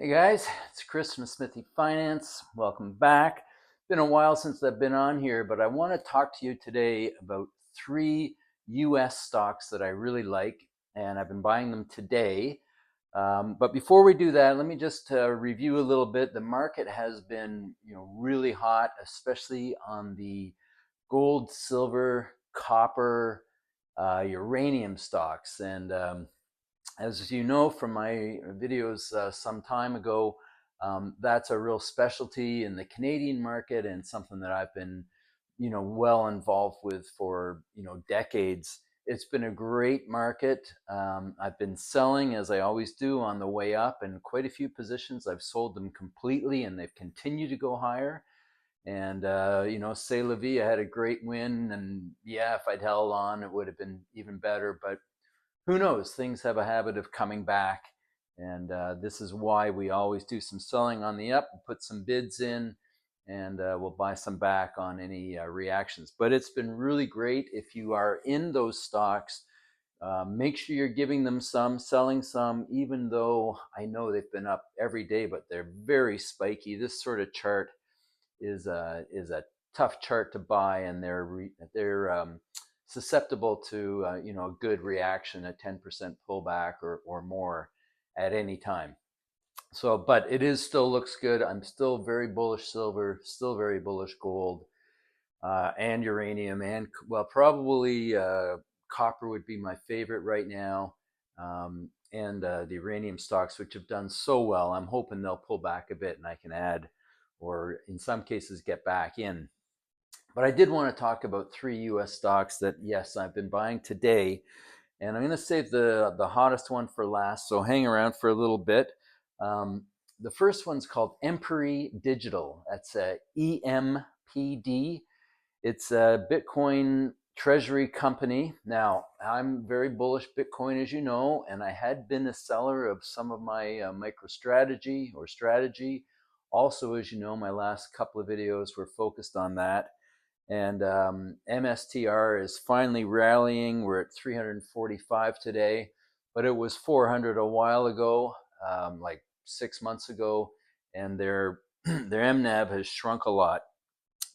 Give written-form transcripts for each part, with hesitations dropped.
Hey guys, it's Chris from Smithy Finance. Welcome back. Been a while since I've been on here, but I want to talk to you today about three US stocks that I really like, and I've been buying them today. But before we do that, let me just review a little bit. The market has been, really hot, especially on the gold, silver, copper, uranium stocks, and as you know from my videos some time ago, that's a real specialty in the Canadian market and something that I've been, well involved with for, decades. It's been a great market. I've been selling, as I always do, on the way up, and quite a few positions I've sold them completely, and they've continued to go higher. And say la vie, I had a great win, and yeah, if I'd held on, it would have been even better. But who knows? Things have a habit of coming back. And this is why we always do some selling on the up, put some bids in, and we'll buy some back on any reactions. But it's been really great. If you are in those stocks, make sure you're giving them some, selling some, even though I know they've been up every day, but they're very spiky. This sort of chart is a tough chart to buy, and they're susceptible to a good reaction, a 10% pullback or more at any time. So, but it is still looks good. I'm still very bullish silver, still very bullish gold, and uranium, and well, probably copper would be my favorite right now. And the uranium stocks, which have done so well, I'm hoping they'll pull back a bit and I can add, or in some cases, get back in. But I did want to talk about three US stocks that, yes, I've been buying today. And I'm going to save the hottest one for last, so hang around for a little bit. Um, the first one's called EMPD Digital. That's EMPD. It's a Bitcoin treasury company. Now, I'm very bullish Bitcoin, as you know, and I had been a seller of some of my MicroStrategy or strategy. Also, as you know, my last couple of videos were focused on that. And MSTR is finally rallying. We're at 345 today, but it was 400 a while ago, like 6 months ago, and their MNAV has shrunk a lot.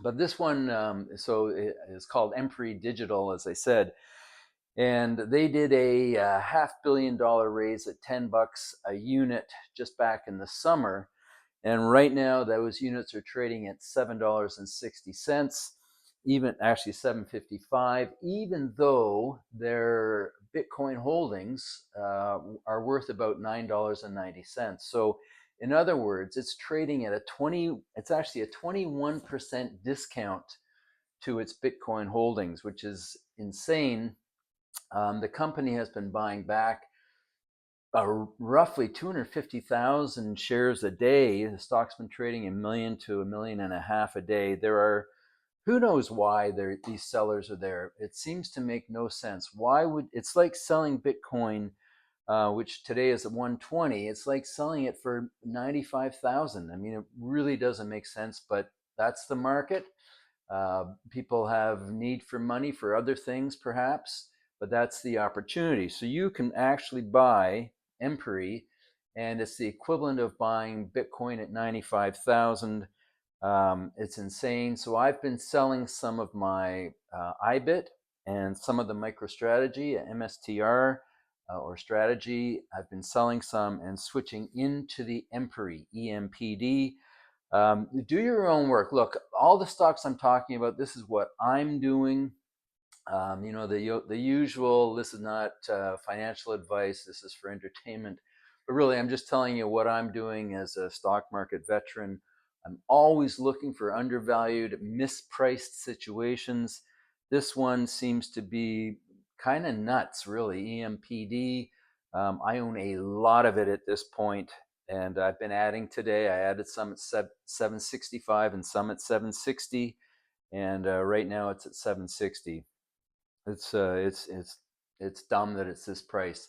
But this one, so it is called Emprey Digital, as I said, and they did a $500 million raise at $10 a unit just back in the summer. And right now, those units are trading at $7.60, even actually $7.55, even though their Bitcoin holdings are worth about $9.90. So, in other words, it's trading at it's actually a 21% discount to its Bitcoin holdings, which is insane. The company has been buying back roughly 250,000 shares a day. The stock's been trading 1 million to 1.5 million a day. There are, who knows why these sellers are there. It seems to make no sense. Why would, it's like selling Bitcoin, which today is at 120. It's like selling it for 95,000. I mean, it really doesn't make sense, but that's the market. People have need for money for other things, perhaps, but that's the opportunity. So you can actually buy Empery, and it's the equivalent of buying Bitcoin at 95,000. It's insane. So I've been selling some of my IBIT and some of the MicroStrategy, MSTR, or strategy. I've been selling some and switching into the Empery, EMPD. Do your own work. Look, all the stocks I'm talking about, this is what I'm doing. The usual, this is not financial advice, this is for entertainment. But really, I'm just telling you what I'm doing as a stock market veteran. I'm always looking for undervalued, mispriced situations. This one seems to be kind of nuts, really. EMPD. I own a lot of it at this point, and I've been adding today. I added some at 765 and some at 760, and right now it's at 760. It's dumb that it's this price.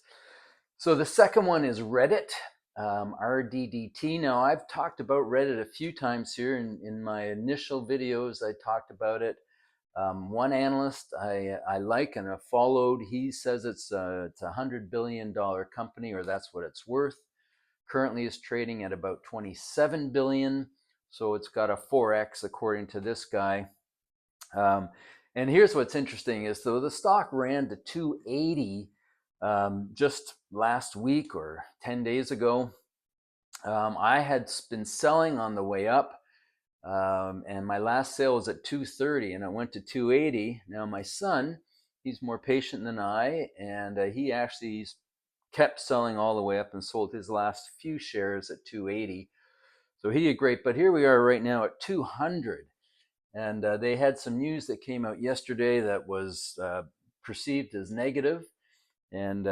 So the second one is Reddit, RDDT. Now I've talked about Reddit a few times here in my initial videos. I talked about it. One analyst I like and have followed, he says it's a $100 billion company, or that's what it's worth. currently is trading at about 27 billion. So it's got a 4x according to this guy. And here's what's interesting is though the stock ran to 280 just last week or 10 days ago. I had been selling on the way up, and my last sale was at 230 and it went to 280. Now my son, he's more patient than I, and he actually kept selling all the way up and sold his last few shares at 280. So he did great, but here we are right now at 200. And they had some news that came out yesterday that was perceived as negative, and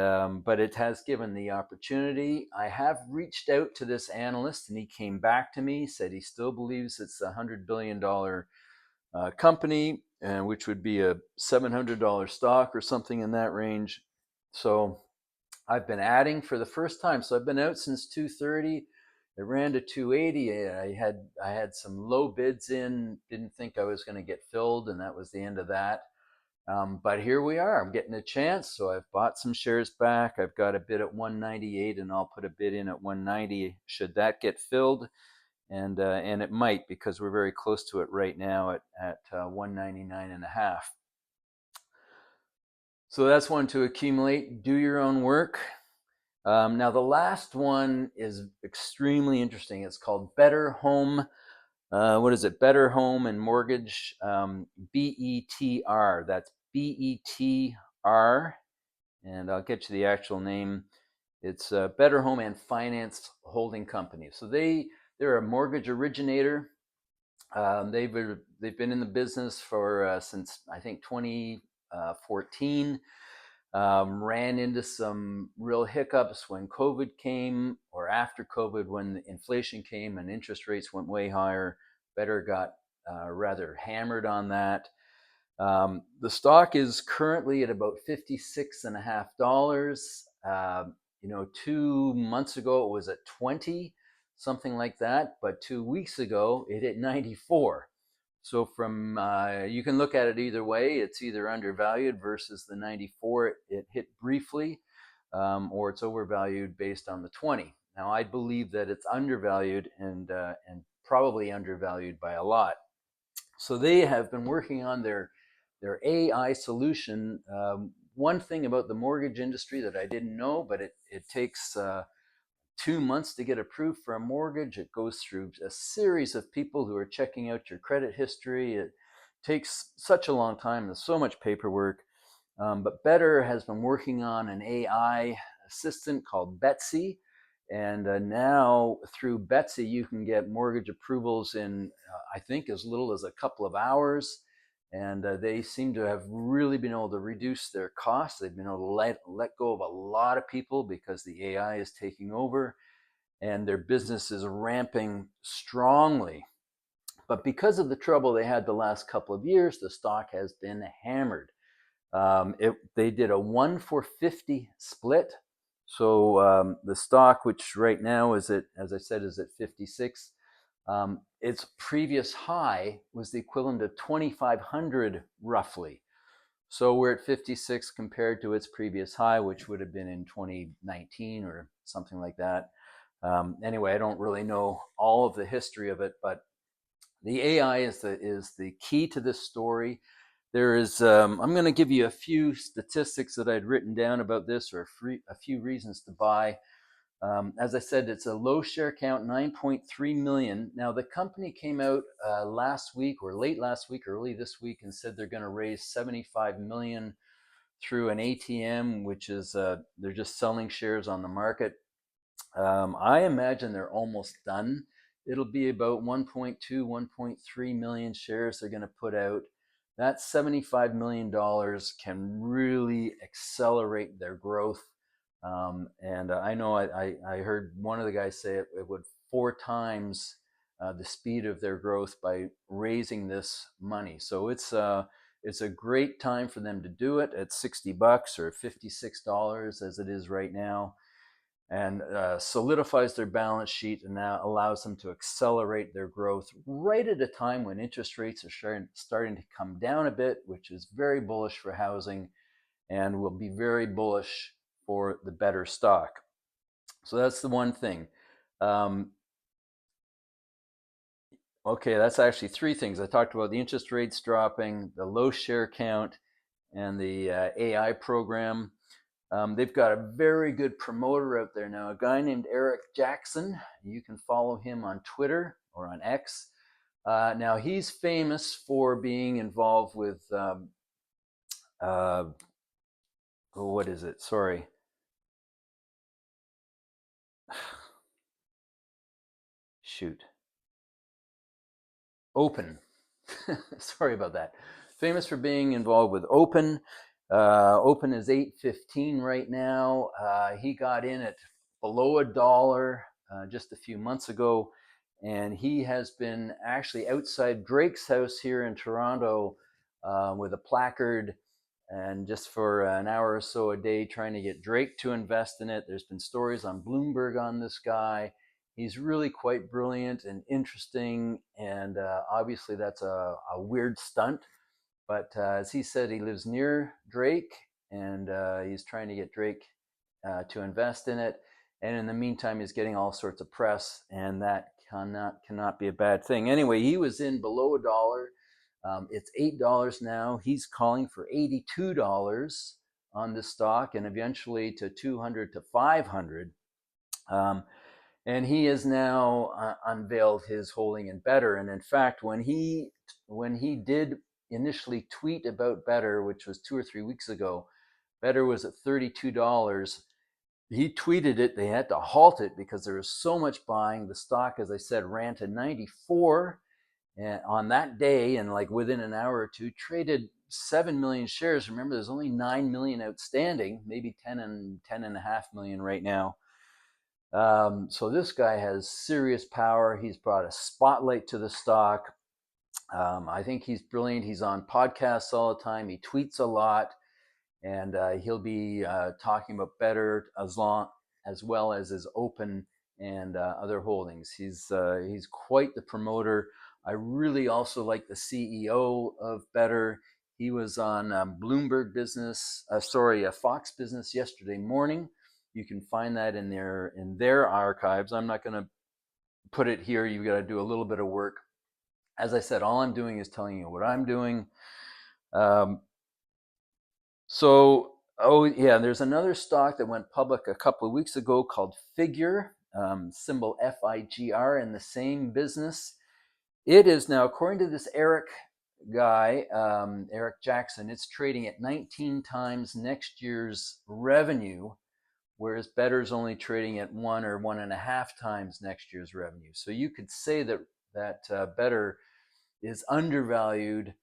but it has given the opportunity. I have reached out to this analyst, and he came back to me, said he still believes it's a $100 billion company, which would be a $700 stock or something in that range. So I've been adding for the first time. So I've been out since 230. It ran to 280. I had some low bids in, didn't think I was going to get filled, and that was the end of that. But here we are. I'm getting a chance, so I've bought some shares back. I've got a bid at 198, and I'll put a bid in at 190 should that get filled, and it might, because we're very close to it right now at 199.5. So that's one to accumulate. Do your own work. Now the last one is extremely interesting. It's called Better Home. What is it? Better Home and Mortgage, BETR. That's BETR, and I'll get you the actual name. It's Better Home and Finance Holding Company. So they're a mortgage originator. They've been in the business for since I think 2014. Ran into some real hiccups when COVID came, or after COVID when the inflation came and interest rates went way higher. Better got rather hammered on that. The stock is currently at about $56.50. 2 months ago it was at 20, something like that. But 2 weeks ago it hit 94. So from you can look at it either way. It's either undervalued versus the 94 it hit briefly, or it's overvalued based on the 20. Now I believe that it's undervalued, and probably undervalued by a lot. So they have been working on their AI solution. One thing about the mortgage industry that I didn't know, but it takes 2 months to get approved for a mortgage. It goes through a series of people who are checking out your credit history. It takes such a long time. There's so much paperwork. But Better has been working on an AI assistant called Betsy. And now through Betsy, you can get mortgage approvals in, I think, as little as a couple of hours. And they seem to have really been able to reduce their costs. They've been able to let go of a lot of people because the AI is taking over, and their business is ramping strongly. But because of the trouble they had the last couple of years, the stock has been hammered. They did a 1-for-50 split. So the stock, which right now is at, as I said, is at 56. Its previous high was the equivalent of 2,500 roughly. So we're at 56 compared to its previous high, which would have been in 2019 or something like that. Anyway, I don't really know all of the history of it, but the AI is the key to this story. There is, I'm going to give you a few statistics that I'd written down about this, or a few reasons to buy. As I said, it's a low share count, 9.3 million. Now, the company came out last week, or late last week, early this week, and said they're going to raise 75 million through an ATM, which is they're just selling shares on the market. I imagine they're almost done. It'll be about 1.2, 1.3 million shares they're going to put out. That $75 million can really accelerate their growth. And I know I heard one of the guys say it would 4 times the speed of their growth by raising this money. So it's a great time for them to do it at $60 or $56 as it is right now, and solidifies their balance sheet, and now allows them to accelerate their growth right at a time when interest rates are starting to come down a bit, which is very bullish for housing and will be very bullish for the Better stock. So that's the one thing. Um, okay, that's actually three things. I talked about the interest rates dropping, the low share count, and the AI program. They've got a very good promoter out there now, a guy named Eric Jackson. You can follow him on Twitter or on X. Now, he's famous for being involved with, oh, what is it? Sorry. Shoot. Open. Sorry about that. Famous for being involved with Open. Open is 8.15 right now. He got in at below $1 just a few months ago, and he has been actually outside Drake's house here in Toronto with a placard, and just for an hour or so a day trying to get Drake to invest in it. There's been stories on Bloomberg on this guy. He's really quite brilliant and interesting, and obviously that's a weird stunt. But as he said, he lives near Drake, and he's trying to get Drake to invest in it. And in the meantime, he's getting all sorts of press, and that cannot be a bad thing. Anyway, he was in below $1. It's $8 now. He's calling for $82 on this stock, and eventually to 200 to 500. And he has now unveiled his holding in BETR. And in fact, when he did initially tweet about BETR, which was 2 or 3 weeks ago, BETR was at $32. He tweeted it. They had to halt it because there was so much buying. The stock, as I said, ran to 94 on that day, and like within an hour or two, traded 7 million shares. Remember, there's only 9 million outstanding, maybe 10.5 million right now. So this guy has serious power. He's brought a spotlight to the stock. I think he's brilliant. He's on podcasts all the time. He tweets a lot, and he'll be talking about BETR as well as his Open and other holdings. He's quite the promoter. I really also like the CEO of BETR. He was on Bloomberg Business, Fox Business yesterday morning. You can find that in their archives. I'm not going to put it here. You've got to do a little bit of work. As I said, all I'm doing is telling you what I'm doing. There's another stock that went public a couple of weeks ago called Figure, symbol FIGR, in the same business. It is now, according to this Eric guy, Eric Jackson, it's trading at 19 times next year's revenue, whereas BETR is only trading at 1 or 1.5 times next year's revenue. So you could say that BETR is undervalued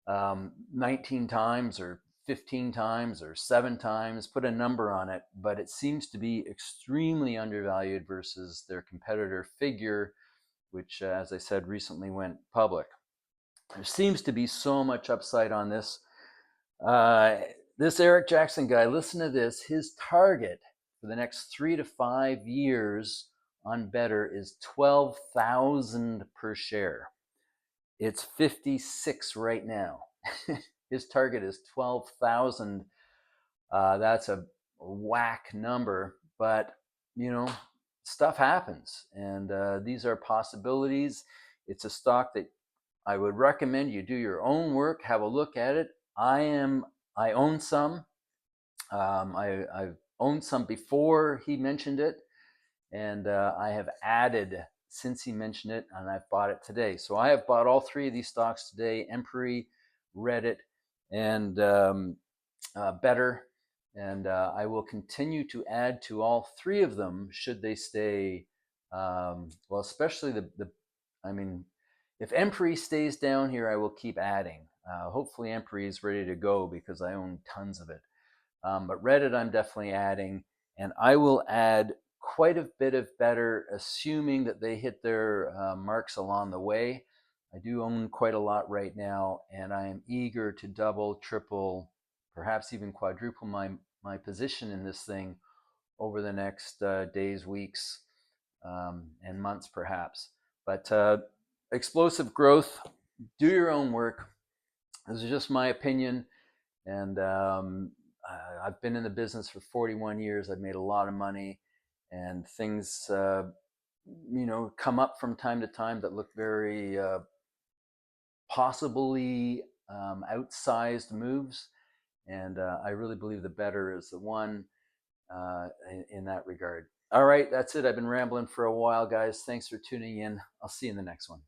19 times or 15 times or 7 times, put a number on it, but it seems to be extremely undervalued versus their competitor Figure, which, as I said, recently went public. There seems to be so much upside on this. This Eric Jackson guy, listen to this, his target for the next 3 to 5 years on BETR is 12,000 per share. It's 56 right now. His target is 12,000. That's a whack number, but stuff happens, and these are possibilities. It's a stock that I would recommend you do your own work, have a look at it. I own some. I've owned some before he mentioned it, and I have added since he mentioned it, and I've bought it today. So I have bought all three of these stocks today: EMPD, Reddit, and BETR. And I will continue to add to all three of them should they stay. Especially if EMPD stays down here, I will keep adding. Hopefully EMPD is ready to go because I own tons of it. But Reddit, I'm definitely adding, and I will add quite a bit of BETR, assuming that they hit their marks along the way. I do own quite a lot right now, and I am eager to double, triple, perhaps even quadruple my position in this thing over the next days, weeks, and months perhaps. But explosive growth, do your own work. This is just my opinion, and I've been in the business for 41 years. I've made a lot of money, and things come up from time to time that look very possibly outsized moves. And I really believe the better is the one in that regard. All right, that's it. I've been rambling for a while, guys. Thanks for tuning in. I'll see you in the next one.